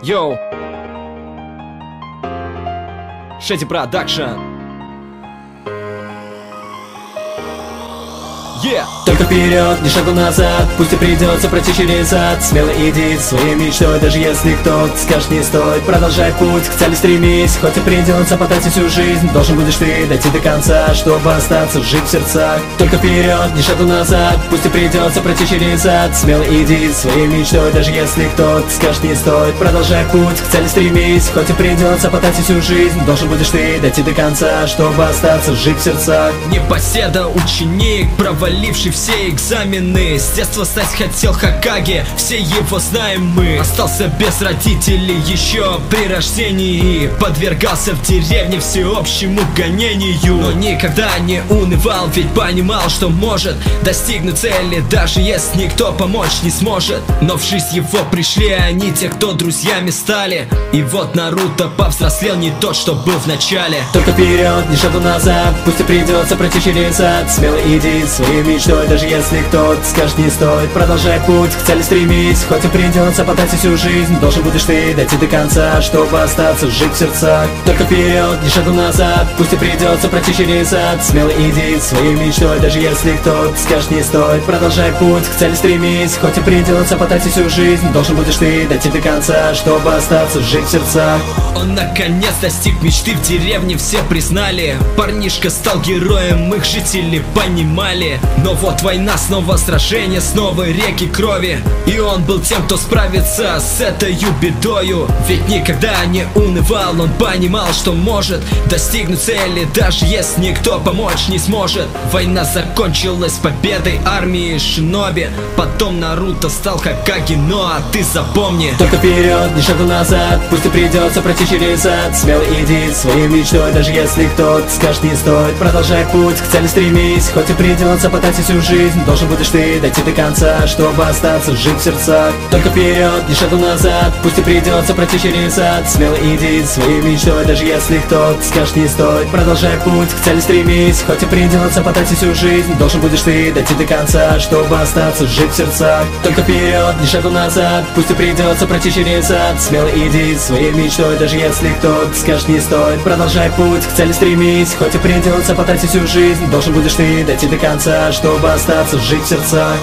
Йоу! Шети Продакшн. Только вперед, ни шагу назад, пусть и придется пройти через ад. Смело иди своей мечтой, даже если кто-то скажет не стоит. Продолжай путь, к цели стремись, хоть и придется потратить всю жизнь. Должен будешь ты дойти до конца, чтобы остаться жить в сердцах. Только вперед, ни шагу назад, пусть и придется пройти через ад. Смело иди своей мечтой, даже если кто-то скажет не стоит. Продолжай путь, к цели стремись, хоть и придется потратить всю жизнь. Должен будешь ты дойти до конца, чтобы остаться жить в сердцах. Непоседа, ученик, проваливший все экзамены. С детства стать хотел Хокаге, все его знаем мы. Остался без родителей еще при рождении, подвергался в деревне всеобщему гонению. Но никогда не унывал, ведь понимал, что может достигнуть цели, даже если никто помочь не сможет. Но в жизнь его пришли они, те, кто друзьями стали. И вот Наруто повзрослел, не тот, что был в начале. Только вперед, ни шагу назад, пусть и придется пройти через ад. Смело иди своей мечтой, даже если кто-то скажет не стоит. Продолжай путь, к цели стремись, хоть и придется потратить всю жизнь. Должен будешь ты дойти до конца, чтобы остаться жить в сердцах. Только вперед, ни шагу назад, пусть и придется пройти через ад. Смело иди своей мечтой, даже если кто-то скажет не стоит. Продолжай путь, к цели стремись, хоть и придется потратить всю жизнь. Должен будешь ты дойти до конца, чтобы остаться жить в сердцах. Он наконец достиг мечты, в деревне все признали. Парнишка стал героем, их жители понимали. Но вот война, снова сражение, снова реки крови. И он был тем, кто справится с этой бедою. Ведь никогда не унывал, он понимал, что может достигнуть цели, даже если никто помочь не сможет. Война закончилась победой армии шиноби. Потом Наруто стал Хокаге, ну а ты запомни. Только вперед, ни шагу назад, пусть и придется пройти через ад. Смело иди своей мечтой, даже если кто-то скажет не стоит. Продолжай путь, к цели стремись, хоть и придется потратить всю жизнь. Должен будешь ты дойти до конца, чтобы остаться жить в сердцах. Только вперед, ни шагу назад, пусть и придется пройти через ад. Смело иди своей мечтой, даже если кто-то скажет не стоит. Продолжай путь, к цели стремись, хоть и придется потратить всю жизнь. Должен будешь ты дойти до конца, чтобы остаться жить в сердцах. Только вперед, ни шагу назад, пусть и придется пройти через ад. Смело иди своей мечтой, даже если кто-то скажет не стоит. Продолжай путь, к цели стремись, хоть и придется потратить всю жизнь. Должен будешь ты дойти до конца, чтобы остаться жить в сердцах.